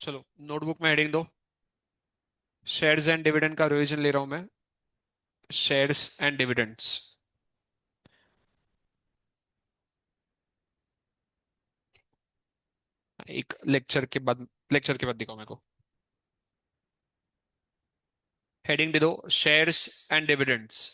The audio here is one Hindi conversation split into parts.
चलो नोटबुक में हेडिंग दो। शेयर्स एंड डिविडेंड का रिवीजन ले रहा हूं मैं। Shares and dividends. एक लेक्चर के बाद दिखाओ मेरे को। हेडिंग दे दो, shares and dividends.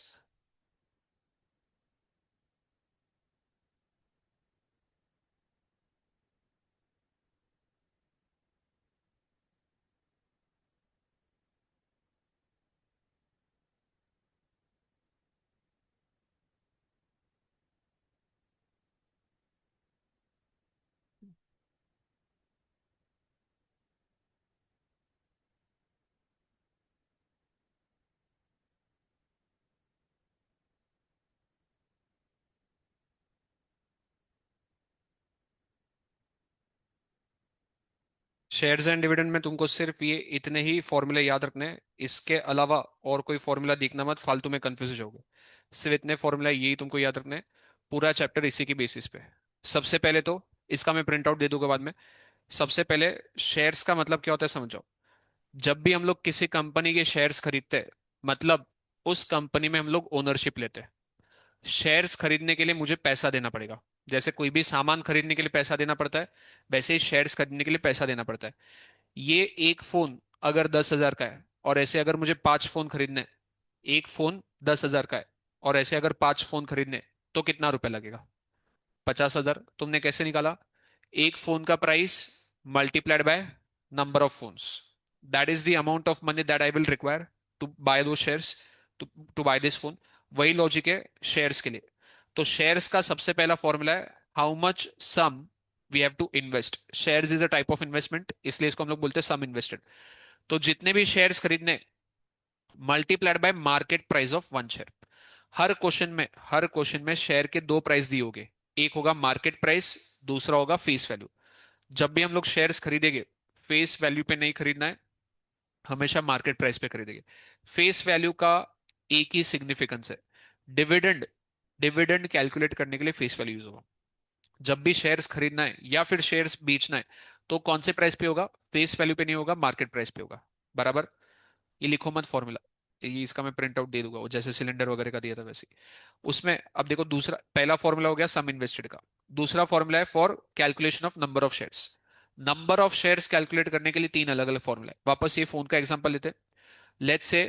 Shares and dividend में तुमको सिर्फ ये इतने ही फॉर्मूले याद रखने हैं। इसके अलावा और कोई फॉर्मूला दिखना मत, फालतू में कंफ्यूज होगे। सिर्फ इतने फॉर्मूला यही तुमको याद रखने हैं। पूरा चैप्टर इसी की बेसिस पे। सबसे पहले तो इसका मैं प्रिंट आउट दे दूंगा बाद में। सबसे पहले शेयर्स का मतलब क्या होता है समझो। जब भी हम लोग किसी कंपनी के शेयर्स खरीदते हैं, मतलब उस कंपनी में हम लोग ओनरशिप लेते हैं। शेयर्स खरीदने के लिए मुझे पैसा देना पड़ेगा। जैसे कोई भी सामान खरीदने के लिए पैसा देना पड़ता है, वैसे ही शेयर्स खरीदने के लिए पैसा देना पड़ता है। ये एक फोन अगर 10,000 का है, और ऐसे अगर मुझे 5 फोन खरीदने हैं, एक फोन 10,000 का है, और ऐसे अगर 5 फोन खरीदने हैं, तो कितना रुपए लगेगा? 50,000। तुमने कैसे निकाला? एक फोन का price multiplied by number of phones, that is the amount of money that I will require to buy दो shares, to to buy this phone. वही लॉजिक है शेयर्स के लिए। तो शेयर्स का सबसे पहला फॉर्मूला है how much sum we have to invest. Shares is a type of investment, इसलिए इसको हम लोग बोलते हैं सम इन्वेस्टेड। तो जितने भी शेयर्स खरीदने, multiplied by market price of one share. Her question में शेयर के दो प्राइस दिए होंगे। एक होगा मार्केट प्राइस, दूसरा होगा फेस वैल्यू। जब भी हम लोग शेयर्स खरीदेंगे, फेस वैल्यू पे नहीं खरीदना है, हमेशा मार्केट प्राइस पे खरीदेंगे। फेस वैल्यू का एक ही सिग्निफिकेंस है, डिविडेंड। डिविडेंड कैलकुलेट करने के लिए फेस वैल्यू यूज होगा। जब भी शेयर्स खरीदना है या फिर शेयर्स बेचना है, तो कौन से प्राइस पे होगा? फेस वैल्यू पे नहीं होगा, मार्केट प्राइस पे होगा। बराबर। ये लिखो मत फॉर्मूला। ये इसका मैं प्रिंट आउट दे दूंगा, वो जैसे सिलेंडर वगैरह का दिया था वैसे ही। उसमें अब देखो, दूसरा पहला फॉर्मूला हो गया सम इन्वेस्टेड का। दूसरा फॉर्मूला है for calculation of number of shares. Number of shares calculate करने के लिए तीन अलग अलग फॉर्मूला है। वापस ये फोन का एग्जांपल लेते हैं। लेट्स से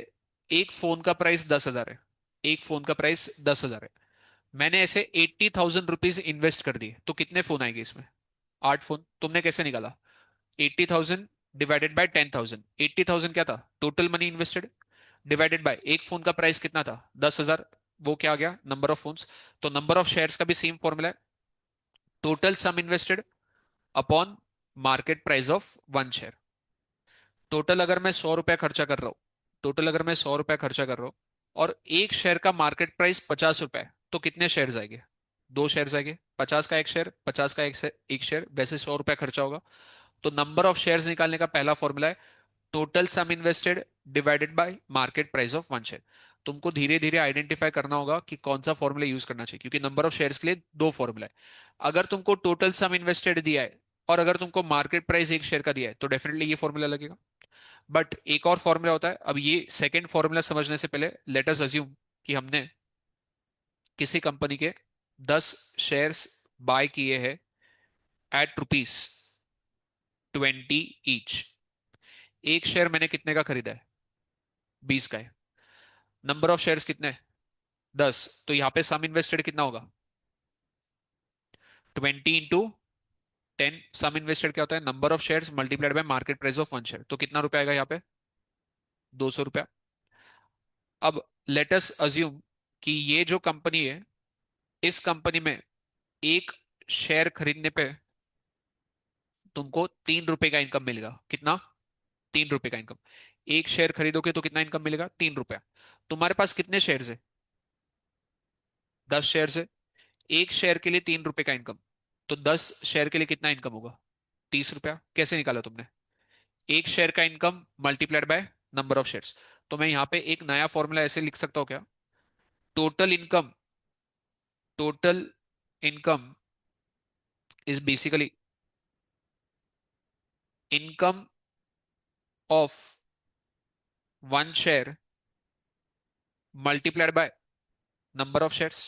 एक फोन का प्राइस 10,000 है। एक फोन का प्राइस 10,000 है। मैंने ऐसे 80,000 रुपीज इन्वेस्ट कर दिए, तो कितने फोन आएंगे इसमें? 8 फोन। तुमने कैसे निकाला? 80,000 डिवाइडेड बाय 10,000। 80,000 क्या था? Total money invested, divided by एक फोन का प्राइस कितना था? 10,000। वो क्या आ गया? Number of phones. तो नंबर ऑफ शेयर्स का भी सेम फॉर्मूला है, total sum invested upon market price of one share. Total अगर मैं 100 रुपया खर्चा कर रहा हूं, टोटल अगर मैं 100 रुपया खर्चा कर रहा हूं, और एक शेयर का मार्केट प्राइस 50 रुपए है, तो कितने शेयर आएंगे? दो शेयर आएंगे। 50 का एक शेयर, 50 का एक शेयर, वैसे 100 रुपया खर्चा होगा। तो नंबर ऑफ शेयर्स निकालने का पहला फॉर्मूला है total sum invested divided by market price of one share. तुमको धीरे धीरे आइडेंटिफाई करना होगा कि कौन सा फॉर्मूला यूज करना चाहिए, क्योंकि नंबर ऑफ शेयर्स के लिए दो फॉर्मूला है। अगर तुमको टोटल सम इन्वेस्टेड दिया है, और अगर तुमको मार्केट प्राइस एक शेयर का दिया है, तो डेफिनेटली ये फॉर्मूला लगेगा। बट एक और फॉर्मूला होता है। अब ये सेकंड फॉर्मूला समझने से पहले लेट अस अज्यूम कि हमने किसी कंपनी के 10 शेयर्स बाय किए हैं एट रुपीज 20 ईच। एक शेयर मैंने कितने का खरीदा है? 20 का है। नंबर ऑफ शेयर्स कितने हैं? 10। तो यहां पे सम इन्वेस्टेड कितना होगा? 20 इंटू 10। सम इन्वेस्टेड क्या होता है? Number of shares multiplied by market price of one share. तो कितना रुपया आएगा यहाँ पे? 200 रुपया। अब लेट अस अज्यूम कि ये जो कंपनी है, इस कंपनी में एक शेयर खरीदने पे तुमको 3 रुपए का इनकम मिलेगा। कितना? 3 रुपए का इनकम। एक शेयर खरीदोगे तो कितना इनकम मिलेगा? 3 रुपया। तुम्हारे पास कितने शेयर है? 10 शेयर है। एक शेयर के लिए 3 रुपए का इनकम, तो 10 शेयर के लिए कितना इनकम होगा? 30 रुपया। कैसे निकाला तुमने? एक शेयर का income multiplied by number of shares. तो मैं यहां पे एक नया फॉर्मूला ऐसे लिख सकता हूं क्या? Total income, total income is basically income of one share multiplied by number of shares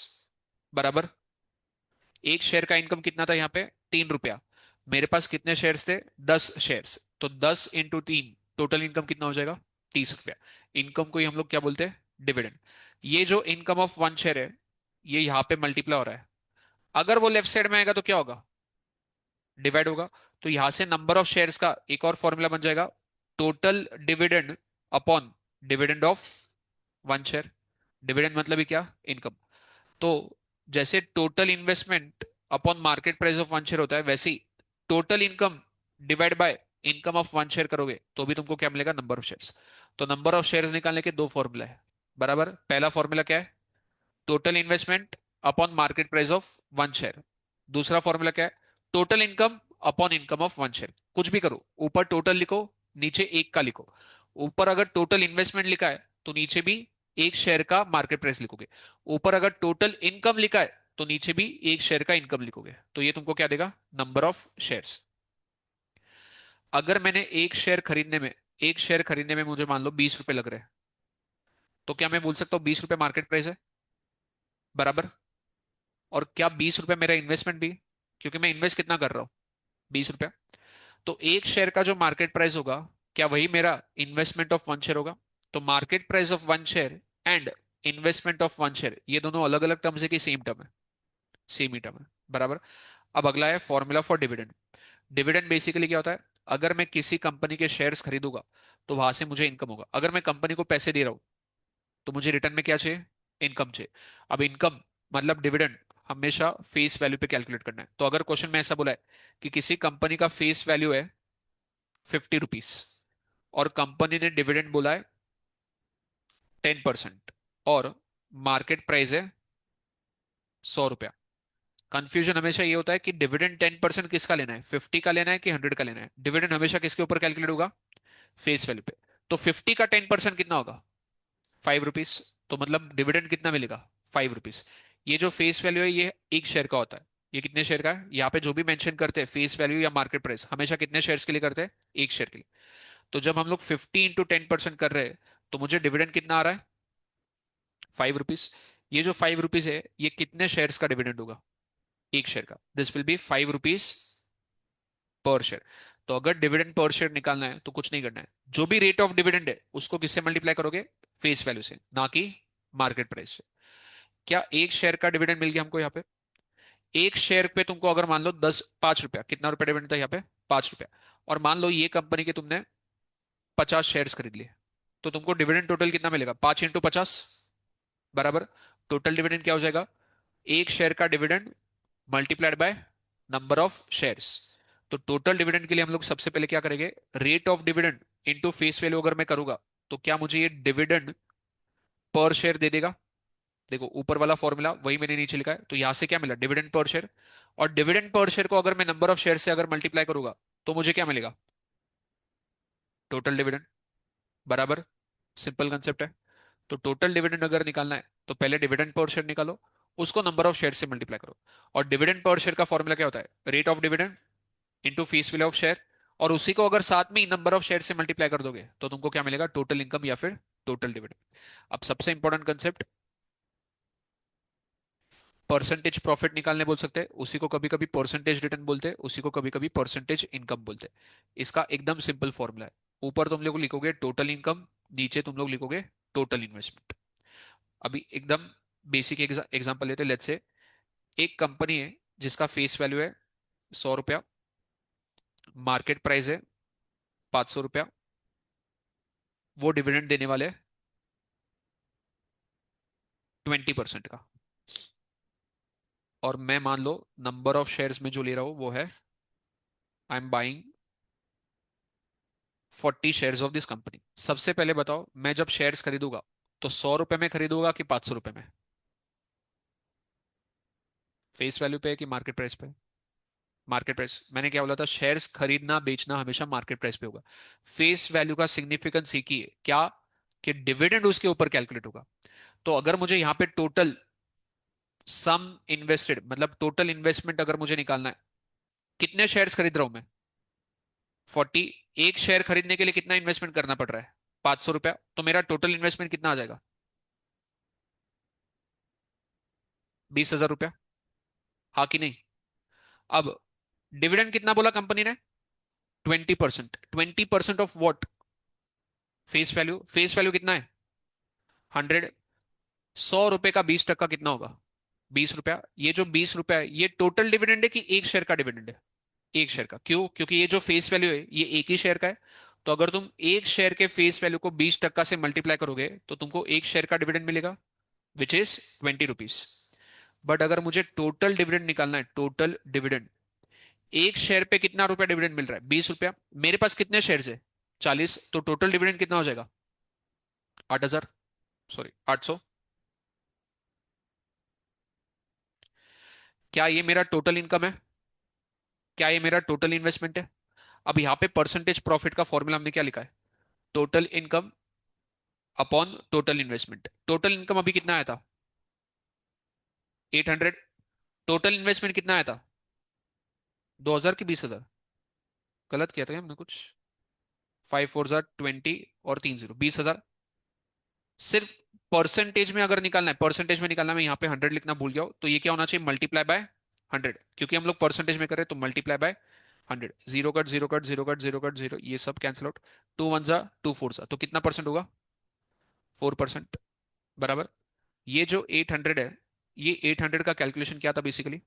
बराबर एक शेयर का इनकम कितना था यहाँ पे 3 रुपया। मेरे पास कितने शेयर्स थे 10 शेयर्स तो 10 × 3 टोटल इनकम कितना हो जाएगा 30 रुपया। इनकम को ही हम लोग क्या बोलते हैं डिविडेंड। ये जो इनकम ऑफ वन शेयर है ये यहाँ पे मल्टीप्लाई हो रहा है। अगर वो लेफ्ट साइड में आएगा तो क्या होगा डिवाइड होगा। तो यहां से नंबर ऑफ शेयर्स का एक और फॉर्मूला बन जाएगा total dividend upon dividend of one share. Dividend मतलब ही क्या इनकम। तो जैसे total investment upon market price of one share होता है वैसे ही total income divide by income of one share करोगे तो भी तुमको क्या मिलेगा नंबर ऑफ शेयर्स। तो नंबर ऑफ शेयर्स निकालने के दो फॉर्मूला है बराबर। पहला फॉर्मूला क्या है total investment upon market price of one share. दूसरा फॉर्मूला क्या है total income upon income of one share. कुछ भी करो ऊपर टोटल लिखो नीचे एक का लिखो। ऊपर अगर टोटल इन्वेस्टमेंट लिखा है तो नीचे भी एक शेयर का मार्केट प्राइस लिखोगे। ऊपर अगर टोटल इनकम लिखा है तो नीचे भी एक शेयर का इनकम लिखोगे तो ये तुमको क्या देगा नंबर ऑफ शेयर्स। अगर मैंने एक शेयर खरीदने में मुझे मान लो 20 रुपए लग रहे हैं तो क्या मैं बोल सकता हूँ 20 रुपए मार्केट प्राइस है बराबर। और क्या 20 रुपए मेरा इन्वेस्टमेंट भी क्योंकि मैं इन्वेस्ट कितना कर रहा हूँ 20 रुपया। तो एक शेयर का जो मार्केट प्राइस होगा क्या वही मेरा इन्वेस्टमेंट ऑफ वन शेयर होगा। तो market price of one share and investment of one share ये दोनों अलग अलग टर्म्स है कि सेम टर्म है सेम ही टर्म है बराबर। अब अगला है formula for dividend. Dividend basically क्या होता है अगर मैं किसी कंपनी के शेयर्स खरीदूंगा तो वहां से मुझे इनकम होगा। अगर मैं कंपनी को पैसे दे रहा हूं तो मुझे रिटर्न में क्या चाहिए इनकम चाहिए। अब इनकम मतलब डिविडेंड हमेशा फेस वैल्यू पे कैलकुलेट करना है। तो अगर क्वेश्चन में ऐसा बोला है कि किसी कंपनी का फेस वैल्यू है 50 रुपीज और कंपनी ने डिविडेंड बोला है 10% और मार्केट प्राइस है 100 रुपया। कंफ्यूजन हमेशा ये होता है कि डिविडेंड 10% किसका लेना है 50 का लेना है कि 100 का लेना है। डिविडेंड हमेशा किसके ऊपर कैलकुलेट होगा फेस वैल्यू पे। तो 50 का 10% कितना होगा 5 रुपीज। तो मतलब डिविडेंड कितना मिलेगा 5 रुपीज। ये जो फेस वैल्यू है ये एक शेयर का होता है। ये कितने शेयर का है यहाँ पे जो भी मेंशन करते हैं फेस वैल्यू या मार्केट प्राइस हमेशा कितने शेयर्स के लिए करते हैं एक शेयर के लिए। तो जब हम लोग 50 × 10% कर रहे हैं तो मुझे डिविडेंड कितना आ रहा है 5 रुपीज। ये जो 5 रुपीज है ये कितने शेयर्स का डिविडेंड होगा एक शेयर का। This will be 5 rupees per share. तो अगर डिविडेंड पर शेयर निकालना है तो कुछ नहीं करना है जो भी रेट ऑफ डिविडेंड है उसको किससे मल्टीप्लाई करोगे फेस वैल्यू से ना कि मार्केट प्राइस से। क्या एक शेयर का डिविडेंड मिल गया हमको यहाँ पे। एक शेयर पे तुमको अगर मान लो 5 रुपया कितना रुपया डिविडेंड था यहाँ पे 5 रुपया। और मान लो ये कंपनी के तुमने 50 शेयर्स खरीद लिए तो तुमको डिविडेंड टोटल कितना मिलेगा 5 × 50 बराबर। टोटल डिविडेंड क्या हो जाएगा एक शेयर का dividend multiplied by number of shares. तो टोटल डिविडेंड के लिए हम लोग सबसे पहले क्या करेंगे rate of dividend into face value अगर मैं करूंगा तो क्या मुझे ये डिविडेंड पर शेयर दे देगा। देखो ऊपर वाला फॉर्मूला वही मैंने नीचे लिखा है तो यहां से क्या मिला डिविडेंड पर शेयर। और डिविडेंड पर शेयर को अगर मैं नंबर ऑफ शेयर से अगर मल्टीप्लाई करूंगा तो मुझे क्या मिलेगा टोटल डिविडेंड बराबर। सिंपल कंसेप्ट है। तो टोटल डिविडेंड अगर निकालना है तो पहले डिविडेंड पर शेयर निकालो उसको नंबर ऑफ शेयर से मल्टीप्लाई करो। और डिविडेंड पर शेयर का फॉर्मूला क्या होता है rate of dividend into face value of share. और उसी को अगर साथ में ही नंबर ऑफ शेयर से मल्टीप्लाई कर दोगे तो तुमको क्या मिलेगा टोटल इनकम या फिर टोटल डिविडेंड। अब सबसे इंपॉर्टेंट कंसेप्ट परसेंटेज प्रॉफिट निकालने बोल सकते हैं उसी को कभी कभी परसेंटेज रिटर्न बोलते हैं उसी को कभी कभी परसेंटेज इनकम बोलते हैं। इसका एकदम सिंपल फॉर्मूला है ऊपर तुम लोग लिखोगे टोटल इनकम नीचे तुम लोग लिखोगे टोटल इन्वेस्टमेंट। अभी एकदम बेसिक एग्जांपल लेते हैं लेट्स से एक कंपनी है जिसका फेस वैल्यू है 100 रुपया मार्केट प्राइस है 500 रुपया वो डिविडेंड देने वाले हैं 20% का। और मैं मान लो नंबर ऑफ शेयर्स में जो ले रहा हूं वो है I am buying 40 shares of this company. सबसे पहले बताओ मैं जब शेयर्स खरीदूंगा तो 100 रुपए में खरीदूंगा कि 500 रुपए में फेस वैल्यू पे है कि मार्केट प्राइस पे। मार्केट प्राइस मैंने क्या बोला था शेयर्स खरीदना बेचना हमेशा मार्केट प्राइस पे होगा। फेस वैल्यू का सिग्निफिकेंस ही की है क्या कि डिविडेंड उसके ऊपर कैलकुलेट होगा। तो अगर मुझे यहाँ पे टोटल सम इन्वेस्टेड मतलब टोटल इन्वेस्टमेंट अगर मुझे निकालना है कितने शेयर्स खरीद रहा हूं मैं 40, एक शेयर खरीदने के लिए कितना इन्वेस्टमेंट करना पड़ रहा है? 500 रुपया। तो मेरा टोटल इन्वेस्टमेंट कितना आ जाएगा? 20,000 रुपया। हाँ कि नहीं? अब डिविडेंड कितना बोला कंपनी ने? 20%। 20% of what? Face value. Face value कितना है? 100। 100 रुपए का 20% कितना होगा? 20 रुपया। ये जो 20 रुपया है ये टोटल डिविडेंड है कि एक शेयर का डिविडेंड है? एक शेयर का। क्यों? क्योंकि ये जो फेस वैल्यू है ये एक ही शेयर का है। तो अगर तुम एक शेयर के फेस वैल्यू को 20% से मल्टीप्लाई करोगे तो तुमको एक शेयर का डिविडेंड मिलेगा, विच इज 20 रुपीज। बट अगर मुझे टोटल डिविडेंड निकालना है, टोटल डिविडेंड, एक शेयर पे कितना रुपया डिविडेंड मिल रहा है? 20 रुपया। मेरे पास कितने शेयर है? 40। तो टोटल डिविडेंड कितना हो जाएगा? 8,000। सॉरी, 800। क्या ये मेरा टोटल इनकम है? क्या ये मेरा टोटल इन्वेस्टमेंट है? अब यहां पे परसेंटेज प्रॉफिट का फॉर्मूला हमने क्या लिखा है? Total income upon total investment. Total income अभी कितना आया था? 800। टोटल इन्वेस्टमेंट कितना आया था? 2,000 की 20,000? गलत किया था क्या हमने कुछ? 5 4 20 और 3 0, 20,000। सिर्फ परसेंटेज में अगर निकालना है, परसेंटेज में निकालना, मैं यहाँ पे 100 लिखना भूल गया हूं, तो ये क्या होना चाहिए? Multiply by 100। क्योंकि हम लोग परसेंटेज में कर रहे हैं तो multiply by 100। Zero cut zero cut zero cut zero cut zero, ये सब कैंसिल आउट। 2 1 जा 2 4 जा, तो कितना परसेंट होगा? 4%। बराबर। ये जो 800 है, ये 800 का कैलकुलेशन क्या था बेसिकली?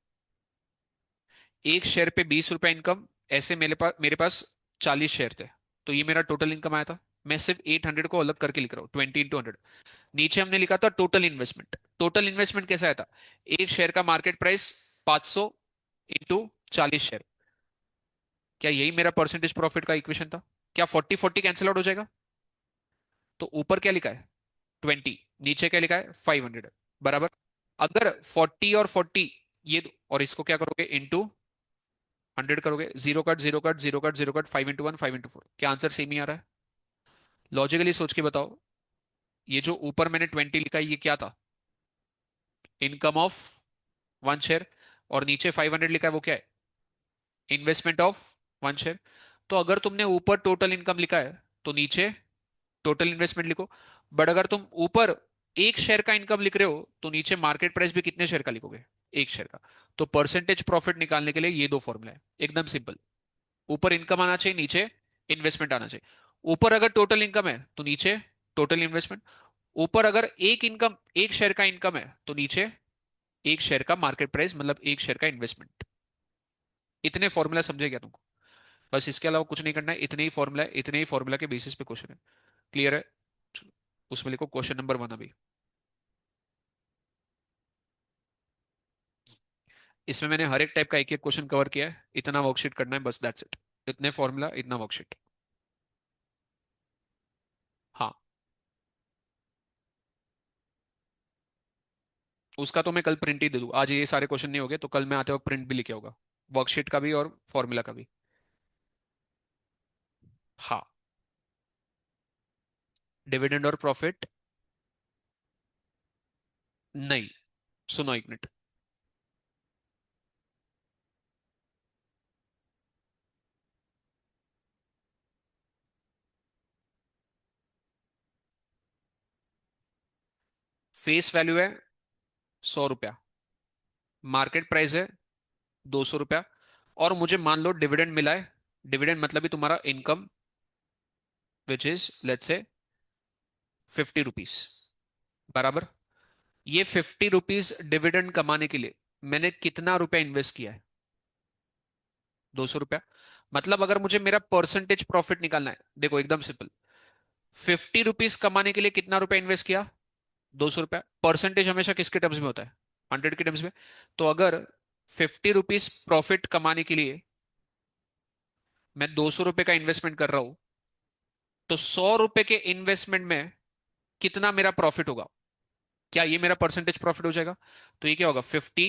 एक शेयर पे 20 रुपए इनकम। ऐसे मेरे पास 40 शेयर थे। तो ये मेरा टोटल इनकम आया था। मैं सिर्फ 800 को अलग करके लिख रहा हूँ, 20 × 100। नीचे हमने लिखा था टोटल इन्वेस्टमेंट। टोटल इन्वेस्टमेंट कैसा आया था? एक शेयर का मार्केट प्राइस 500 इंटू 40 शेयर। क्या यही मेरा परसेंटेज प्रॉफिट का इक्वेशन था? क्या 40 40 कैंसिल आउट हो जाएगा? तो ऊपर क्या लिखा है? 20। नीचे क्या लिखा है? 500। बराबर। अगर 40 और 40, और इसको क्या करोगे? इंटू 100 करोगे। Zero cut zero cut zero cut zero cut, 5 × 1 5 × 4, क्या आंसर सेम ही आ रहा है? लॉजिकली सोच के बताओ। ये जो ऊपर मैंने 20 लिखा है ये क्या था? Income of one share. और नीचे 500 लिखा है वो क्या है? Investment of one share. तो अगर तुमने ऊपर टोटल इनकम लिखा है तो नीचे टोटल इन्वेस्टमेंट लिखो। बट अगर तुम ऊपर एक शेयर का इनकम लिख रहे हो तो नीचे मार्केट प्राइस भी कितने शेयर का लिखोगे? एक शेयर का। तो परसेंटेज प्रॉफिट निकालने के लिए ये दो फॉर्मूला है, एकदम सिंपल। ऊपर इनकम आना चाहिए, नीचे इन्वेस्टमेंट आना चाहिए। ऊपर अगर टोटल इनकम है तो नीचे टोटल इन्वेस्टमेंट। ऊपर अगर एक शेयर का इनकम है तो नीचे एक शेयर का मार्केट प्राइस, मतलब एक शेयर का इन्वेस्टमेंट। इतने फॉर्मूला समझे क्या तुमको? बस इसके अलावा कुछ नहीं करना है। इतने ही फॉर्मूला है, इतने ही फॉर्मूला के बेसिस पे क्वेश्चन है। क्लियर है? उसमें लिखो क्वेश्चन नंबर 1 अभी। इसमें मैंने हर एक टाइप का एक एक क्वेश्चन कवर किया है। इतना वर्कशीट करना है बस, दैट्स इट। इतने फॉर्मूला, इतना वर्कशीट। हाँ। उसका तो मैं कल प्रिंट ही दे दूँ। आज ये सारे क्वेश्चन नहीं हो गए तो कल मैं आते वक्त प्रिंट भी लिखे होगा, वर्कशीट का भी और फॉर्मूला का भी। हाँ। डिविडेंड और प्रॉफिट? नहीं। सुनो एक मिनट। फेस वैल्यू है 100 रुपया। मार्केट प्राइस है 200 रुपया। और मुझे मान लो डिविडेंड मिला है। डिविडेंड मतलब ही तुम्हारा income, which is let's say 50 rupees. बराबर। ये 50 रुपीज डिविडेंड कमाने के लिए मैंने कितना रुपया इन्वेस्ट किया है? 200 रुपया। मतलब अगर मुझे मेरा परसेंटेज प्रॉफिट निकालना है, देखो एकदम सिंपल। 50 रुपीज कमाने के लिए कितना रुपया इन्वेस्ट किया? 200 रुपया। परसेंटेज हमेशा किसके टर्म्स में होता है? 100 के टर्म्स में। तो अगर 50 रुपीज प्रॉफिट कमाने के लिए मैं 200 रुपए का इन्वेस्टमेंट कर रहा हूं, तो 100 रुपए के इन्वेस्टमेंट में कितना मेरा प्रॉफिट होगा? क्या ये मेरा परसेंटेज प्रॉफिट हो जाएगा? तो ये क्या होगा? 50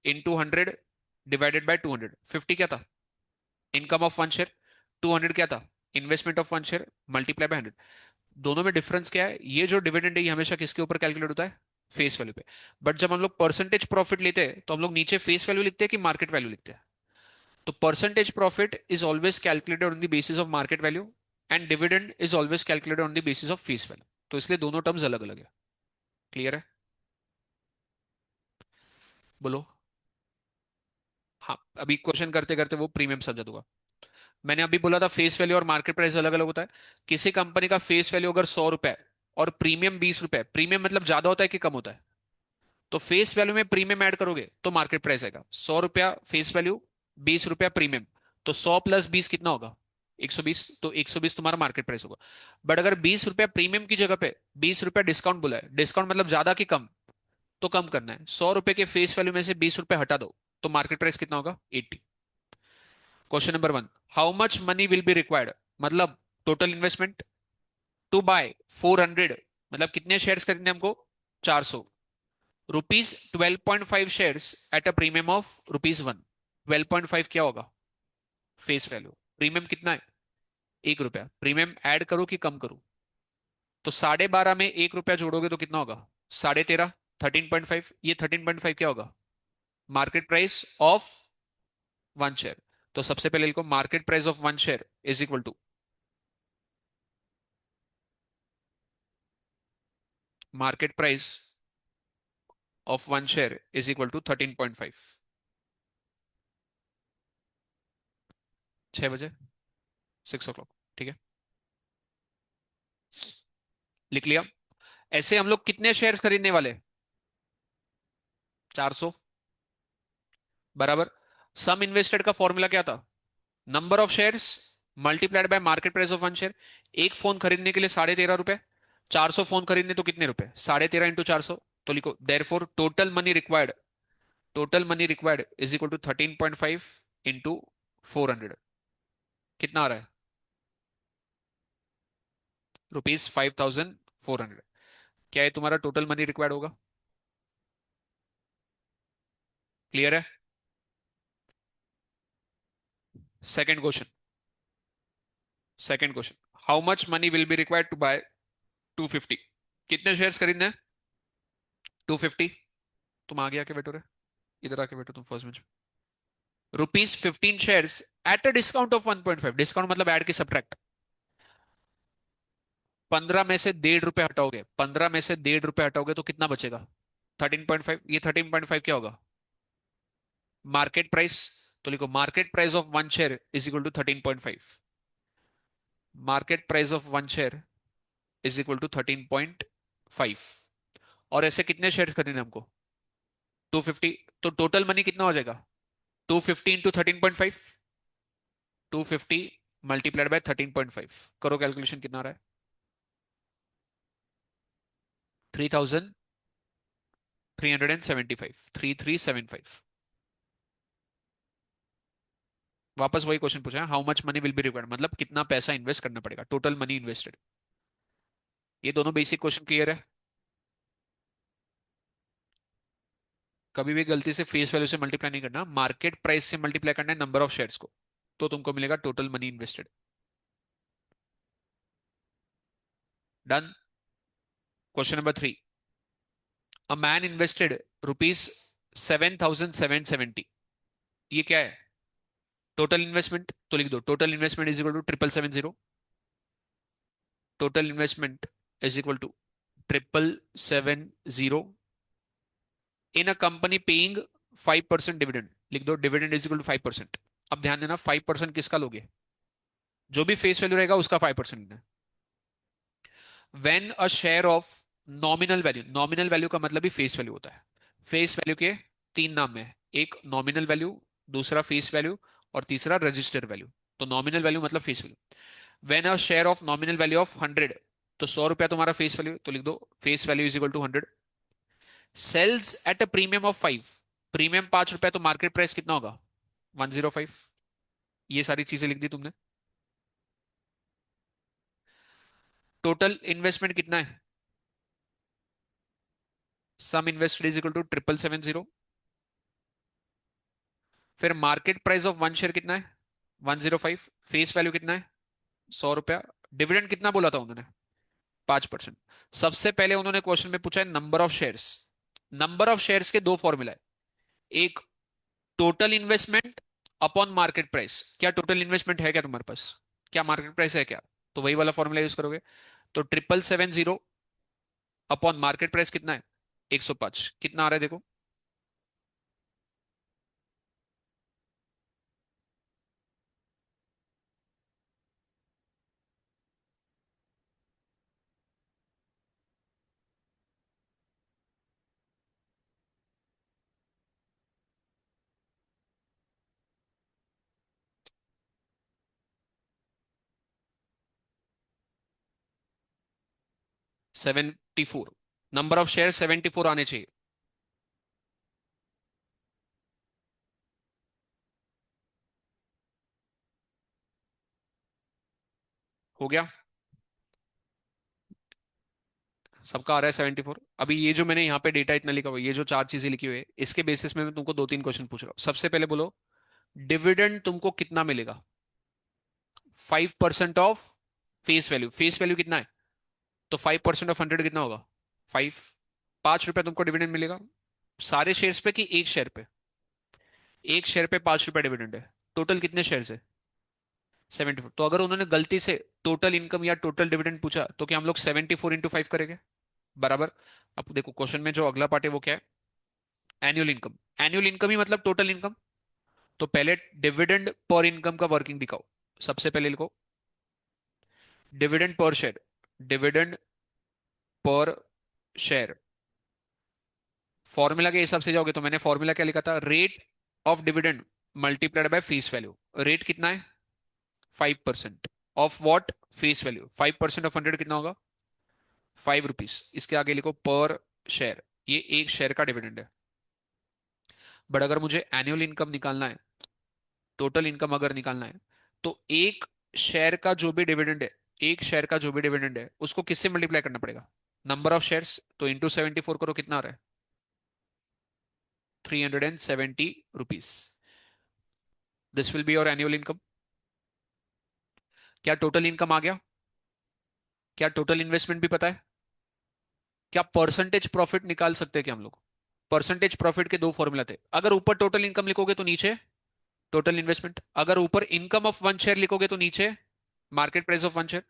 × 100 डिवाइडेड बाय 200। 50 क्या था? Income of one share. 200 क्या था? Investment of one share, multiply by 100। दोनों में डिफरेंस क्या है? ये जो डिविडेंड है ये हमेशा किसके ऊपर कैलकुलेट होता है? फेस वैल्यू पे। बट जब हम लोग परसेंटेज प्रॉफिट लेते हैं तो हम लोग नीचे फेस वैल्यू लिखते हैं कि मार्केट वैल्यू लिखते हैं? तो percentage profit is always calculated on the basis of market value and dividend is always calculated on the basis of face value. तो इसलिए दोनों टर्म्स अलग अलग है। क्लियर है? बोलो। हाँ, अभी क्वेश्चन करते करते वो प्रीमियम समझा दूंगा। मैंने अभी बोला था फेस वैल्यू और मार्केट प्राइस अलग अलग होता है। किसी कंपनी का फेस वैल्यू अगर 100 रुपए है और प्रीमियम 20 रुपए, प्रीमियम मतलब ज्यादा होता है कि कम होता है? तो फेस वैल्यू में प्रीमियम ऐड करोगे तो मार्केट प्राइस आएगा। 100 रुपया फेस वैल्यू, 20 रुपया प्रीमियम, तो 100 + 20 कितना होगा? 120। तो 120 तुम्हारा मार्केट प्राइस होगा। बट अगर 20 रुपया प्रीमियम की जगह पे 20 रुपया डिस्काउंट बोला है, डिस्काउंट मतलब ज्यादा कि कम? तो कम करना है। 100 रुपए के फेस वैल्यू में से 20 रुपए हटा दो, तो मार्केट प्राइस कितना होगा? 80। Question number 1, how much money will be required, मतलब टोटल इन्वेस्टमेंट टू बाय 400, मतलब कितने शेयर्स खरीदने हमको? 400। Rupees 12.5 shares at a premium of rupees 1। 12.5 क्या होगा? Face value. प्रीमियम कितना है? 1 रुपया। प्रीमियम ऐड करो कि कम करो? तो 12.5 में 1 रुपया जोड़ोगे तो कितना होगा? 13.5। 13.5, ये 13.5 क्या होगा? Market price of one share. तो सबसे पहले लिखो market price of one share is equal to market price of one share is equal to 13.5। 6 बजे, 6 o'clock। ठीक है, लिख लिया। ऐसे हम लोग कितने शेयर्स खरीदने वाले? 400। बराबर। सम इन्वेस्टेड का फॉर्मूला क्या था? Number of shares multiplied by market price of one share. एक फोन खरीदने के लिए 13.5 रुपए, 400 फोन खरीदने तो कितने रुपए? 13.5 इंटू 400। तो लिखो therefore total money required is equal to 13.5 into 400। कितना आ रहा है? ₹5,400। क्या है तुम्हारा टोटल मनी रिक्वायर्ड होगा? क्लियर है? Second question. Second question, how much money will be required to buy 250? कितने शेयर्स खरीदने हैं? 250। तुम आगे आके बैठो रे, इधर आके बैठो तुम first bench. ₹15 eight a discount of 1.5। Discount मतलब ऐड की सब्ट्रैक्ट। 15 में से 1.5 रुपए हटाओगे, 15 में से 1.5 रुपए हटाओगे तो कितना बचेगा? 13.5। ये 13.5 क्या होगा? Market price. तो लिखो market price of one share is equal to 13.5। Market price of one share is equal to 13.5। और ऐसे कितने शेयर खरीदने हमको? 250। तो टोटल मनी कितना हो जाएगा? 250 इंटू 13.5। 250 multiplied by 13.5। करो कैलकुलेशन, कितना आ रहा है? 3,375। 3375। वापस वही क्वेश्चन पूछा है, how much money will be required, मतलब कितना पैसा इन्वेस्ट करना पड़ेगा, टोटल मनी इन्वेस्टेड। ये दोनों बेसिक क्वेश्चन क्लियर है? कभी भी गलती से फेस वैल्यू से मल्टीप्लाई नहीं करना, मार्केट प्राइस से मल्टीप्लाई करना है नंबर ऑफ शेयर्स को, तो तुमको मिलेगा total money invested. Done. Question number 3, a man invested ₹7,770। ये क्या है? Total investment. तो लिख दो total investment is equal to 777 0। Total investment is equal to 777 0 in a company paying 5% dividend. लिख दो डिविडेंड इज इक्वल टू 5%। अब ध्यान देना, 5% किसका लोगे? जो भी फेस वैल्यू रहेगा उसका 5% लेना है। When a share of nominal value का मतलब ही फेस वैल्यू होता है। फेस वैल्यू के तीन नाम है, एक नॉमिनल वैल्यू, दूसरा फेस वैल्यू, और तीसरा रजिस्टर वैल्यू। तो नॉमिनल वैल्यू मतलब face value. When a share of nominal value of 100, तो 100 रुपया तुम्हारा फेस वैल्यू, तो लिख दो face value is equal to 100। Sales at a premium of 5। Premium 5 रुपया, तो मार्केट प्राइस कितना होगा? 105। ये सारी चीजें लिख दी तुमने। टोटल इन्वेस्टमेंट कितना है? सम इन्वेस्टेड इज इक्वल टू 777 0। फिर market price of one share कितना है? 105। फेस वैल्यू कितना है? 100 रुपया। डिविडेंड कितना बोला था उन्होंने? 5%। सबसे पहले उन्होंने क्वेश्चन में पूछा है number of shares. Number of shares के दो फॉर्मूला है, एक total investment upon market price, क्या टोटल इन्वेस्टमेंट है क्या तुम्हारे पास, क्या मार्केट प्राइस है क्या, तो वही वाला फॉर्मूला यूज करोगे। तो 777 अपॉन मार्केट प्राइस कितना है, 105, कितना आ रहा है देखो। 74, नंबर ऑफ शेयर 74 आने चाहिए। हो गया, सबका आ रहा है 74। अभी ये जो मैंने यहाँ पे डेटा इतना लिखा हुआ है, ये जो चार चीजें लिखी हुई है, इसके बेसिस में मैं तुमको दो तीन क्वेश्चन पूछ रहा हूँ। सबसे पहले बोलो, डिविडेंड तुमको कितना मिलेगा। 5% of face value, face value कितना है, तो 5% ऑफ 100 कितना होगा, 5। 5 रुपया तुमको डिविडेंड मिलेगा, सारे शेयर्स पे कि एक शेयर पे, एक शेयर पे 5 रुपया डिविडेंड है। टोटल कितने शेयर है, 74। तो अगर उन्होंने गलती से टोटल इनकम या टोटल डिविडेंड पूछा, तो क्या हम लोग 74 × 5 करेंगे, बराबर। अब देखो क्वेश्चन में जो अगला पार्ट है वो क्या है, एनुअल इनकम। एनुअल इनकम ही मतलब टोटल इनकम। तो पहले डिविडेंड पर इनकम का वर्किंग दिखाओ। सबसे पहले लिखो dividend per share, dividend per share. Formula के हिसाब से जाओगे तो मैंने फॉर्मूला क्या लिखा था, rate of dividend multiplied by face value. Rate कितना है, 5%। Of what, face value. 5% of 100 कितना होगा, 5 रुपीज। इसके आगे लिखो पर शेयर, ये एक शेयर का डिविडेंड है। बट अगर मुझे एनुअल इनकम निकालना है, टोटल इनकम अगर निकालना है, तो एक शेयर का जो भी डिविडेंड है, एक शेयर का जो भी डिविडेंड है उसको किससे मल्टीप्लाई करना पड़ेगा, नंबर ऑफ शेयर्स। तो इंटू 74 करो, कितना आ रहा है, 370 rupees. This will be your annual income. क्या टोटल इनकम आ गया, क्या टोटल इन्वेस्टमेंट भी पता है, क्या परसेंटेज प्रॉफिट निकाल सकते हैं क्या हम लोग। परसेंटेज प्रॉफिट के दो फॉर्मूला थे, अगर ऊपर टोटल इनकम लिखोगे तो नीचे टोटल इन्वेस्टमेंट, अगर ऊपर इनकम ऑफ वन शेयर लिखोगे तो नीचे market price of one share.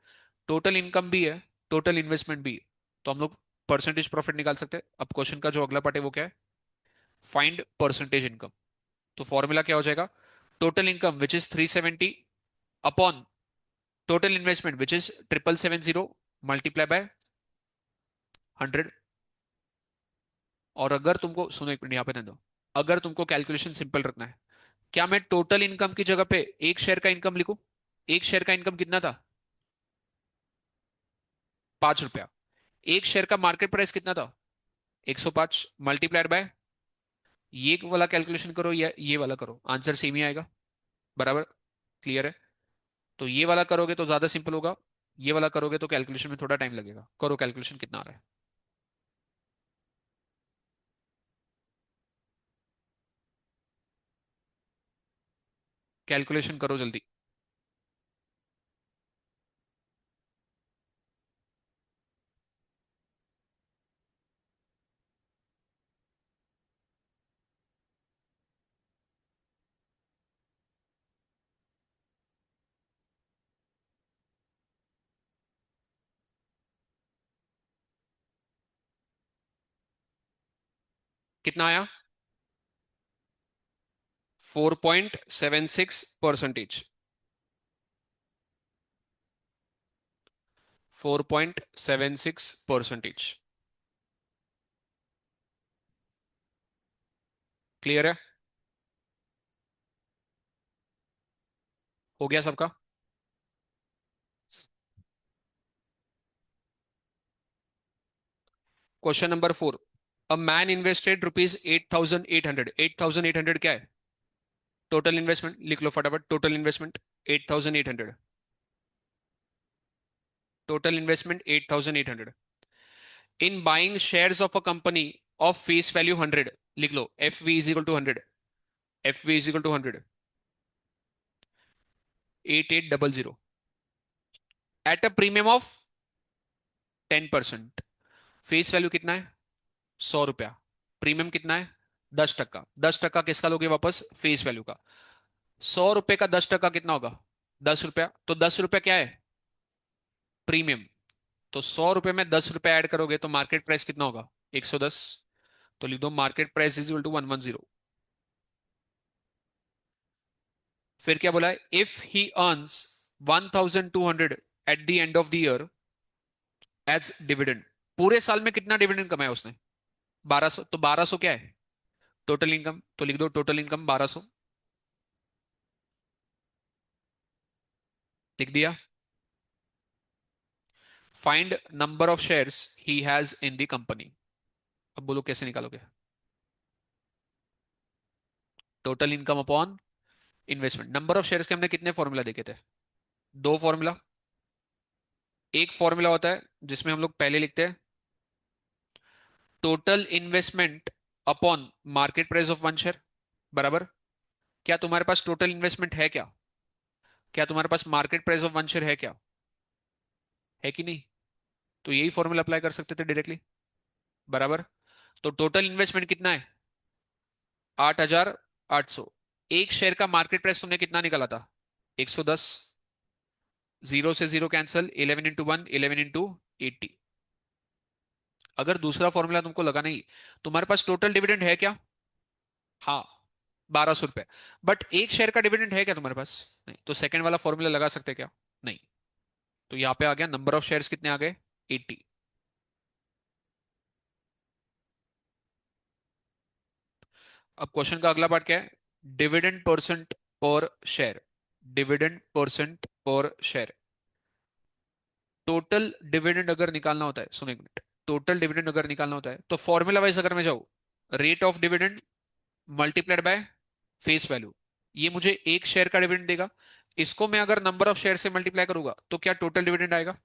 Total income भी है, टोटल इन्वेस्टमेंट भी है, तो हम लोग परसेंटेज प्रॉफिट निकाल सकते हैं। अब क्वेश्चन का जो अगला पार्ट है वो क्या है, फाइंड परसेंटेज इनकम। तो फॉर्मूला क्या हो जाएगा, total income which is 370 upon total investment which is 7770 multiply by 100। और अगर तुमको सुनो एक मिनट यहाँ पे रहने दो, अगर तुमको कैलकुलेशन सिंपल रखना है, क्या मैं टोटल इनकम की जगह पे एक शेयर का इनकम लिखूं। एक शेयर का इनकम कितना था, 5 रुपया। एक शेयर का मार्केट प्राइस कितना था, 105 मल्टीप्लाइड बाय, ये वाला कैलकुलेशन करो या ये वाला करो, आंसर सेम ही आएगा, बराबर। क्लियर है। तो ये वाला करोगे तो ज्यादा सिंपल होगा, ये वाला करोगे तो कैलकुलेशन में थोड़ा टाइम लगेगा। करो कैलकुलेशन कितना आ रहा है, कैलकुलेशन करो जल्दी। कितना आया, 4.76%। 4.76%। क्लियर है, हो गया सबका। Question number 4, a man invested rupees 8,800। 8,800 क्या है, टोटल इन्वेस्टमेंट लिख लो फटाफट, total investment 8,800। Total investment 8,800 in buying shares of a company of face value 100। लिख लो F V is equal to 100, F V is equal to 100, 8800 at a premium of 10%। Face value कितना है, 100 रुपया। प्रीमियम कितना है, 10%। 10% किसका लोगे वापस, फेस वैल्यू का। 100 रुपए का 10% कितना होगा? 10 रुपया। तो 10 रुपया क्या है? प्रीमियम। तो 100 रुपए में 10 रुपए ऐड करोगे तो मार्केट प्राइस कितना होगा? 110। तो लिख दो market price is equal to 110। फिर क्या बोला है? If he earns 1200 at the end of the year as dividend. पूरे साल में कितना डिविडेंड कमाया उसने? 1200। तो 1200 क्या है? Total income. तो लिख दो टोटल इनकम 1200। लिख दिया। Find number of shares he has in the company. अब बोलो कैसे निकालोगे? Total income upon investment. Number of shares के हमने कितने फॉर्मूला देखे थे? दो फॉर्मूला। एक फॉर्मूला होता है जिसमें हम लोग पहले लिखते हैं total investment upon market price of one share, बराबर। क्या तुम्हारे पास टोटल इन्वेस्टमेंट है क्या? क्या तुम्हारे पास market price of one share है क्या? है कि नहीं? तो यही फॉर्मूला अप्लाई कर सकते थे डायरेक्टली, बराबर। तो टोटल इन्वेस्टमेंट कितना है? 8,800। एक शेयर का मार्केट प्राइस तुमने कितना निकाला था? 110। जीरो से जीरो कैंसिल, 11 × 1 11 × 80। अगर दूसरा फॉर्मूला तुमको लगा नहीं, तुम्हारे पास टोटल डिविडेंड है क्या? हाँ, 1200 रुपए। बट एक शेयर का डिविडेंड है क्या तुम्हारे पास? नहीं। तो सेकंड वाला फॉर्मूला लगा सकते क्या? नहीं। तो यहां पे आ गया नंबर ऑफ शेयर्स कितने आ गए? 80। अब क्वेश्चन का अगला पार्ट क्या है? डिविडेंड परसेंट पर शेयर। डिविडेंड परसेंट पर शेयर। टोटल डिविडेंड अगर निकालना होता है, सुनो एक मिनट। टोटल डिविडेंड अगर निकालना होता है तो फॉर्मूला वाइज अगर मैं जाऊं, rate of dividend multiplied by face value, ये मुझे एक शेयर का डिविडेंड देगा। इसको मैं अगर नंबर ऑफ शेयर से मल्टीप्लाई करूंगा तो क्या टोटल डिविडेंड आएगा?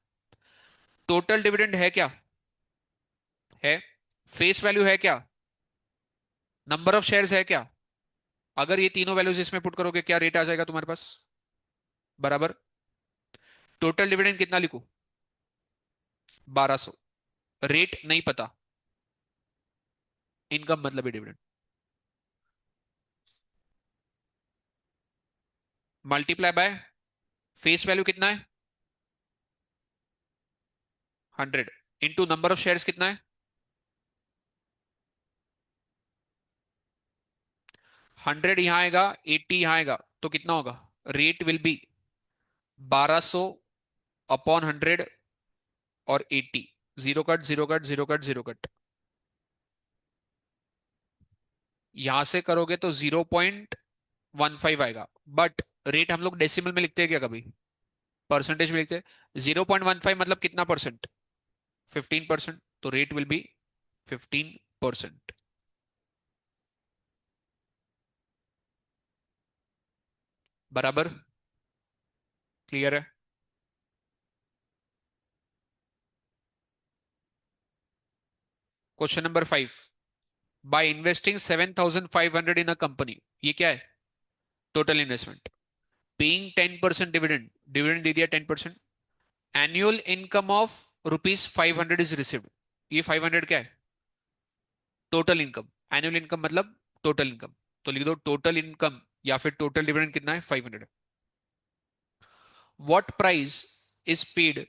टोटल डिविडेंड है क्या? है। फेस वैल्यू है क्या? नंबर ऑफ शेयर्स है क्या? अगर ये तीनों वैल्यूज इसमें पुट करोगे क्या रेट आ जाएगा तुम्हारे पास? बराबर। टोटल डिविडेंड कितना लिखूं? 1200। रेट नहीं पता, इनकम मतलब ही dividend. Multiply by face value कितना है? 100। इंटू नंबर ऑफ शेयर्स कितना है? 100 यहां आएगा, 80 यहां आएगा, तो कितना होगा? रेट विल बी 1200 अपॉन 100 और 80। Zero cut zero cut zero cut zero cut. यहां से करोगे तो 0.15 आएगा। बट रेट हम लोग डेसिमल में लिखते हैं क्या कभी? परसेंटेज में लिखते हैं। 0.15 मतलब कितना परसेंट? 15%। तो रेट विल बी 15%। बराबर। क्लियर है? Question number 5। By investing 7,500 in a company, ये क्या है? Total investment. Paying 10% dividend, dividend दे दिया 10%। Annual income of ₹500 is received. ये 500 क्या है? Total income. एनुअल इनकम मतलब टोटल इनकम। तो लिख दो टोटल इनकम या फिर टोटल डिविडेंड कितना है? 500। What price is paid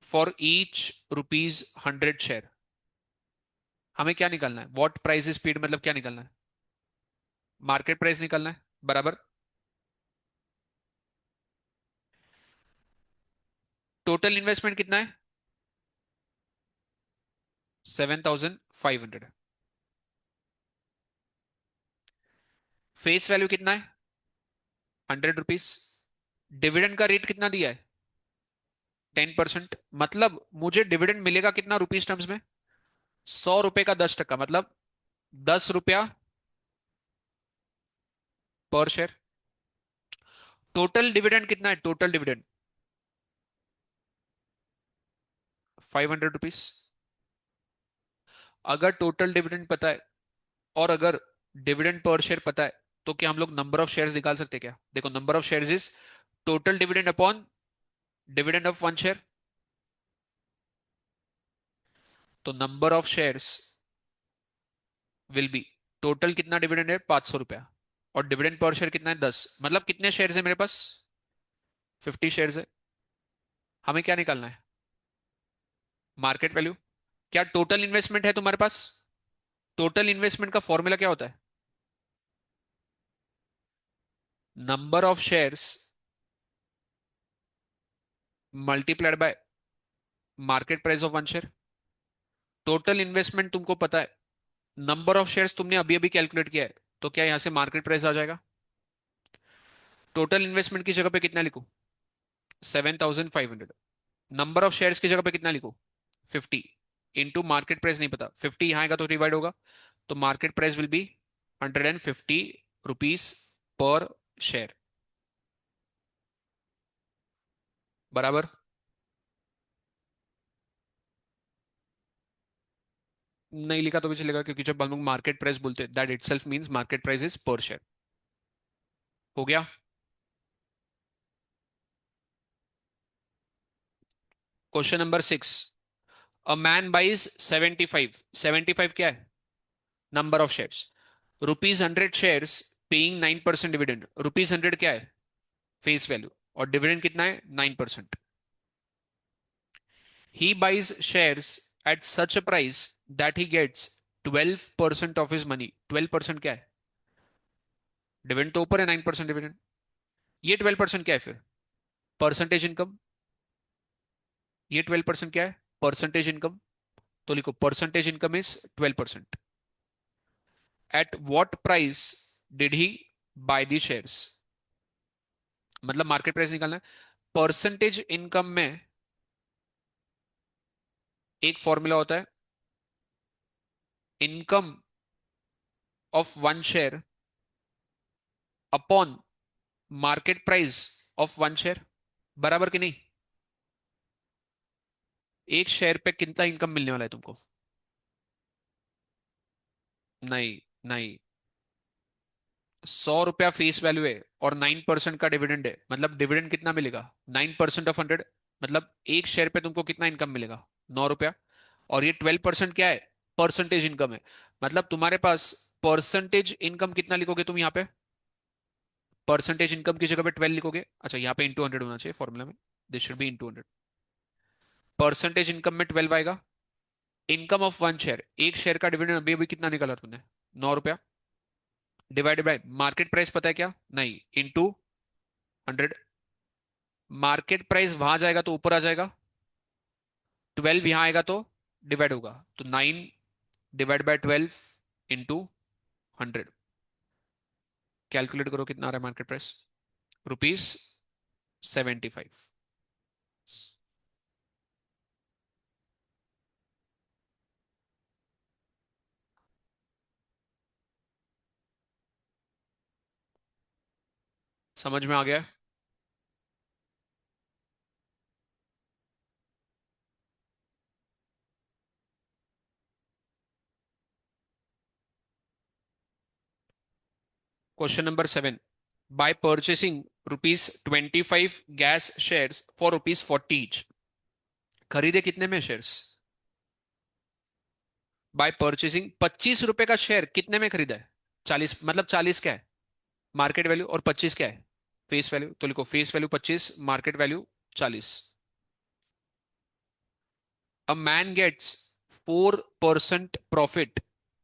for each ₹100 share. हमें क्या निकालना है? व्हाट प्राइस इज पेड मतलब क्या निकालना है? मार्केट प्राइस निकालना है, बराबर। टोटल इन्वेस्टमेंट कितना है? 7,500। फेस वैल्यू कितना है? ₹100। डिविडेंड का रेट कितना दिया है? 10%। मतलब मुझे डिविडेंड मिलेगा कितना रुपीस टर्म्स में? 100 रुपए का 10% मतलब 10 रुपया पर शेयर। टोटल डिविडेंड कितना है? Total dividend ₹500। अगर टोटल डिविडेंड पता है और अगर डिविडेंड पर शेयर पता है तो क्या हम लोग नंबर ऑफ शेयर्स निकाल सकते हैं क्या? देखो number of shares is total dividend upon dividend of one share. तो number of shares will be, total कितना डिविडेंड है? ₹500। और डिविडेंड पर शेयर कितना है 10, मतलब कितने शेयर्स है मेरे पास? 50 शेयर्स है। हमें क्या निकालना है? Market value. क्या टोटल इन्वेस्टमेंट है तुम्हारे पास? टोटल इन्वेस्टमेंट का फॉर्मूला क्या होता है? Number of shares multiplied by market price of one share. Total investment तुमको पता है, नंबर ऑफ शेयर्स तुमने अभी अभी कैलकुलेट किया है, तो क्या यहां से मार्केट प्राइस आ जाएगा? टोटल इन्वेस्टमेंट की जगह पे कितना लिखूं? 7,500। नंबर ऑफ शेयर्स की जगह पे कितना लिखूं? 50। इंटू मार्केट प्राइस नहीं पता, 50 यहां आएगा तो डिवाइड होगा, तो market price will be 150 rupees per share. बराबर। नहीं लिखा तो भी चलेगा, क्योंकि जब हम लोग मार्केट प्राइस बोलते हैं that itself means market price is per share. हो गया। Question number 6। A man buys 75, 75 क्या है? Number of shares. ₹100 shares paying 9% dividend. ₹100 क्या है? Face value. और डिविडेंड कितना है? 9%। He buys shares at such a price that he gets 12% of his money. 12% क्या है? डिविडेंड तो ऊपर है, 9% डिविडेंड। ये 12% क्या है फिर? Percentage income. ये 12% क्या है? Percentage income. तो लिखो percentage income is 12%। At what price did he by the shares? मतलब मार्केट प्राइस निकालना है। परसेंटेज इनकम में एक फॉर्मूला होता है, income of one share upon market price of one share. बराबर कि नहीं? एक शेयर पे कितना इनकम मिलने वाला है तुमको? नहीं, नहीं। 100 रुपया फेस वैल्यू है और 9% का डिविडेंड है, मतलब डिविडेंड कितना मिलेगा? 9% ऑफ 100। मतलब एक शेयर पे तुमको कितना इनकम मिलेगा? 9 रुपया। और ये 12% क्या है? परसेंटेज इनकम है। मतलब तुम्हारे पास परसेंटेज इनकम कितना लिखोगे तुम यहाँ पे? परसेंटेज इनकम की जगह पे 12 लिखोगे। अच्छा, यहाँ पे इंटू 100 होना चाहिए फॉर्मूला में। This should be into 100। Percentage income में 12 आएगा। इनकम ऑफ वन शेयर, एक शेयर का डिविडेंड अभी अभी कितना निकाला तुमने? 9 रुपया। डिवाइडेड बाय मार्केट प्राइस पता है क्या? नहीं, इंटू 100। मार्केट प्राइस वहां जाएगा तो ऊपर आ जाएगा, 12 यहां आएगा तो डिवाइड होगा, तो 9 डिवाइड बाय 12 इंटू 100। कैलकुलेट करो कितना आ रहा है मार्केट प्राइस। ₹75। समझ में आ गया? Question number 7। By purchasing ₹25 gas shares for ₹40 each. खरीदे कितने में शेयर्स? बाय परचेसिंग, ₹25 का शेयर कितने में खरीदा है? 40, मतलब 40 क्या है? Market value. और 25 क्या है? Face value. तो लिखो face value 25, market value 40। A man gets 4% profit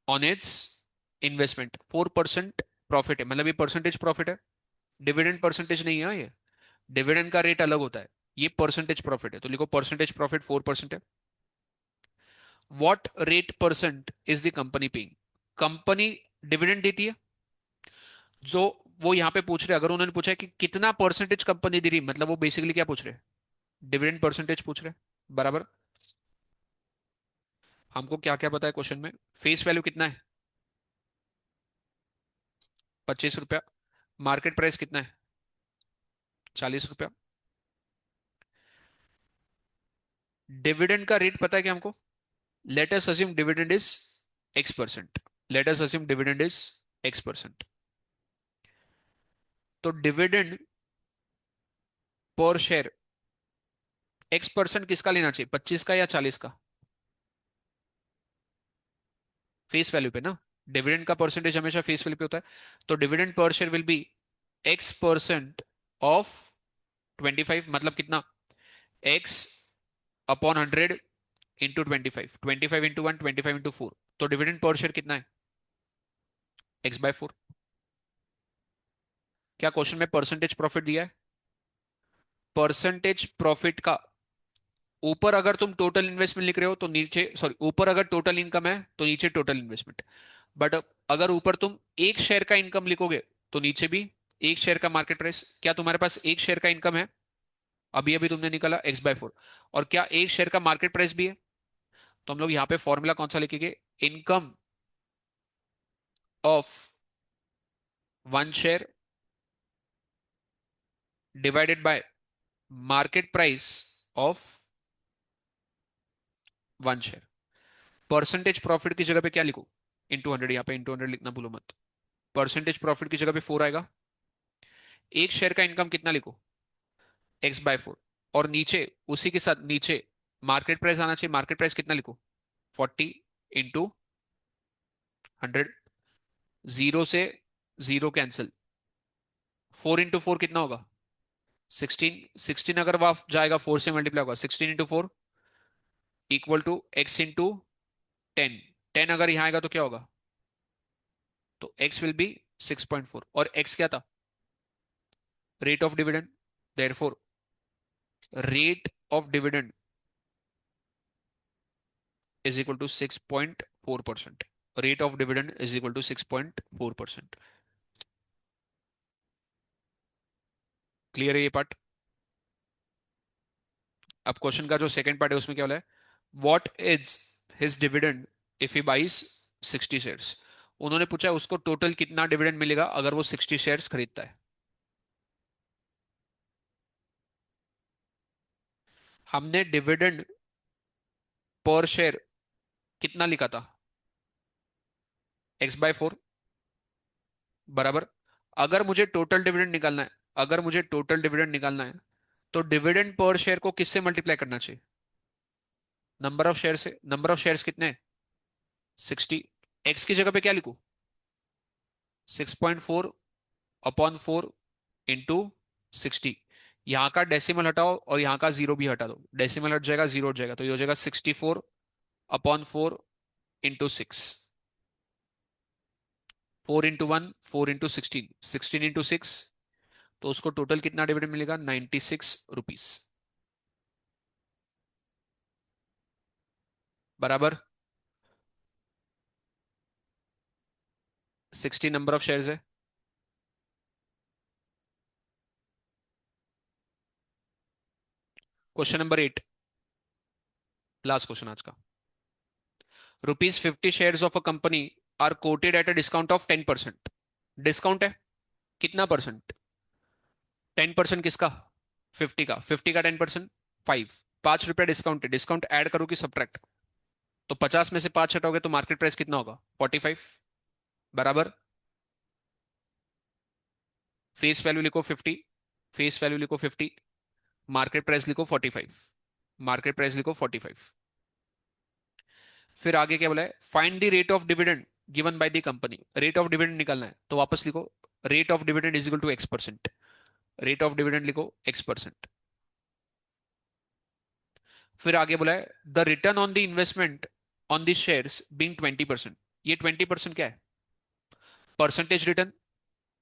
on its investment. 4% profit है, मतलब ये परसेंटेज प्रॉफिट है, डिविडेंड परसेंटेज नहीं है ये। डिविडेंड का रेट अलग होता है, ये परसेंटेज प्रॉफिट है, तो लिखो परसेंटेज प्रॉफिट 4% है। What rate percent is the company paying? Company dividend देती है। जो वो यहां पे पूछ रहे, अगर उन्होंने पूछा है कि कितना परसेंटेज कंपनी दे रही, मतलब वो बेसिकली क्या पूछ रहे? डिविडेंड परसेंटेज पूछ रहे। बराबर। हमको क्या क्या पता है क्वेश्चन में? फेस वैल्यू कितना है? 25 रुपया। मार्केट प्राइस कितना है? 40 रुपया। डिविडेंड का रेट पता है क्या हमको? Let us assume dividend is X%। Let us assume dividend is X%। तो डिविडेंड पर शेयर X% किसका लेना चाहिए, 25 का या 40 का? फेस वैल्यू पे ना। डिविडेंड का परसेंटेज हमेशा फेस वैल्यू पे होता है, तो dividend per share will be X% of 25, मतलब कितना, X upon 100 into 25, 25 into 1, 25 into 4, तो डिविडेंड पर शेयर कितना है, X/4। क्या क्वेश्चन में परसेंटेज प्रॉफिट दिया है? परसेंटेज प्रॉफिट का ऊपर अगर तुम टोटल इन्वेस्टमेंट लिख रहे हो तो नीचे, सॉरी, ऊपर अगर टोटल इनकम है तो नीचे टोटल इन्वेस्टमेंट। बट अगर ऊपर तुम एक शेयर का इनकम लिखोगे तो नीचे भी एक शेयर का मार्केट प्राइस। क्या तुम्हारे पास एक शेयर का इनकम है? अभी अभी तुमने निकाला X/4। और क्या एक शेयर का मार्केट प्राइस भी है? तो हम लोग यहाँ पे फॉर्मूला कौन सा लिखेंगे, income of one share divided by market price of one share. Percentage profit की जगह पे क्या लिखो, इंटू 100, यहाँ पे इंटू 100 लिखना भूलो मत। परसेंटेज प्रॉफिट की जगह पे 4 आएगा। एक शेयर का इनकम कितना लिखो, X/4। और नीचे उसी के साथ नीचे मार्केट प्राइस आना चाहिए, मार्केट प्राइस कितना लिखो, 40 इंटू 100। जीरो से जीरो कैंसिल, 4 इंटू 4 कितना होगा, 16। 16 अगर वहां जाएगा 4 से मल्टीप्लाई होगा, 16 into 4 equal to X into 10। 10 अगर यहां आएगा तो क्या होगा, तो X विल बी 6.4। और X क्या था, rate of dividend. Therefore rate of dividend is equal to 6.4%। Rate of dividend is equal to 6.4%। Clear है ये पार्ट? अब क्वेश्चन का जो सेकंड पार्ट है उसमें क्या बोला है, what is his dividend if he buys 60 shares. उन्होंने पूछा है उसको टोटल कितना डिविडेंड मिलेगा अगर वो 60 शेयर्स खरीदता है। हमने डिविडेंड पर शेयर कितना लिखा था, X/4 बराबर। अगर मुझे टोटल डिविडेंड निकालना है, अगर मुझे टोटल डिविडेंड निकालना है तो डिविडेंड पर शेयर को किससे मल्टीप्लाई करना चाहिए, नंबर ऑफ शेयर से। नंबर ऑफ शेयर्स कितने हैं, 60। एक्स की जगह पे क्या लिखूं, 6.4 अपॉन 4 इंटू 60। यहां का डेसिमल हटाओ और यहां का जीरो भी हटा दो, डेसिमल हट जाएगा, जीरो हट जाएगा, तो ये हो जाएगा 64/4 इंटू 6। 4 इंटू 1, 4 इंटू 16, 16 इंटू 6, तो उसको टोटल कितना डिविडेंड मिलेगा, 96 रुपीज बराबर। 60 नंबर ऑफ शेयर्स है। क्वेश्चन नंबर 8, लास्ट क्वेश्चन आज का। ₹50 of a company are quoted at a discount of 10%। Discount है कितना परसेंट, 10% किसका, 50 का, 50 का 10%, 5 रुपया डिस्काउंट है। डिस्काउंट ऐड करो कि सब्ट्रैक्ट, तो 50 में से 5 हटाओगे तो मार्केट प्राइस कितना होगा, 45 बराबर। फेस वैल्यू लिखो 50, फेस वैल्यू लिखो 50, मार्केट प्राइस लिखो 45, मार्केट प्राइस लिखो 45। फिर आगे क्या बोला है, find the rate of dividend given by the company. Rate of dividend निकालना है तो वापस लिखो, rate of dividend is equal to X%। Rate of dividend लिखो X%। फिर आगे बोला है the return on the investment on the shares being 20%। ये 20% क्या है, परसेंटेज रिटर्न,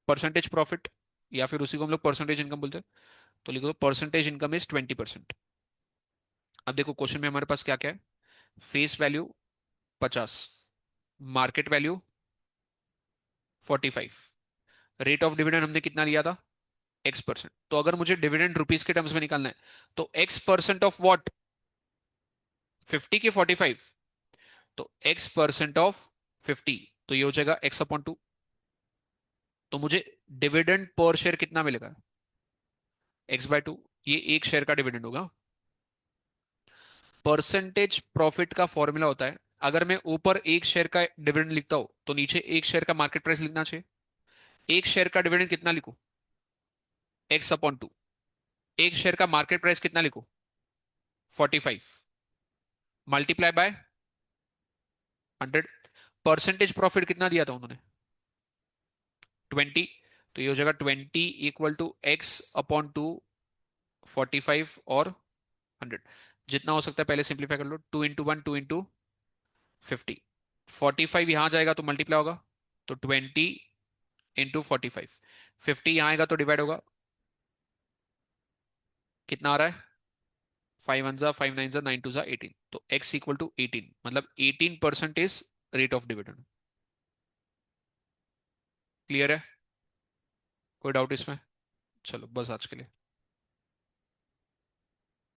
परसेंटेज प्रॉफिट, या फिर उसी को हम लोग परसेंटेज इनकम बोलते हैं। तो लिखो परसेंटेज इनकम इज 20%। अब देखो क्वेश्चन में हमारे पास क्या क्या है, face value 50, market value 45, rate of dividend हमने कितना लिया था, X%। तो अगर मुझे डिविडेंड रुपीज के टर्म्स में निकालना है तो X% ऑफ व्हाट, 50 की 45, तो X% ऑफ 50, तो ये हो जाएगा X/2। तो मुझे डिविडेंड पर शेयर कितना मिलेगा, X/2। ये एक शेयर का डिविडेंड होगा। परसेंटेज प्रॉफिट का फॉर्मूला होता है, अगर मैं ऊपर एक शेयर का डिविडेंड लिखता हूं तो नीचे एक शेयर का मार्केट प्राइस लिखना चाहिए। एक शेयर का डिविडेंड कितना लिखूं, X/2। एक शेयर का मार्केट प्राइस कितना लिखूं, 45 मल्टीप्लाई बाय 100। परसेंटेज प्रॉफिट कितना दिया था उन्होंने? 20। तो ये हो जाएगा 20 equal to X upon two, 45 और 100। जितना हो सकता है पहले सिंप्लीफाई कर लो, 2 इंटू 1 2 इंटू 50। 45 यहां जाएगा तो मल्टीप्लाई होगा, तो 20 इंटू 45। 50 यहां आएगा तो डिवाइड होगा, कितना आ रहा है? 5 1 जा 5 9 जा 9 2 जा 18, तो x इक्वल टू 18, मतलब 18% रेट ऑफ डिविडेंड। क्लियर है? कोई डाउट इसमें? चलो बस आज के लिए।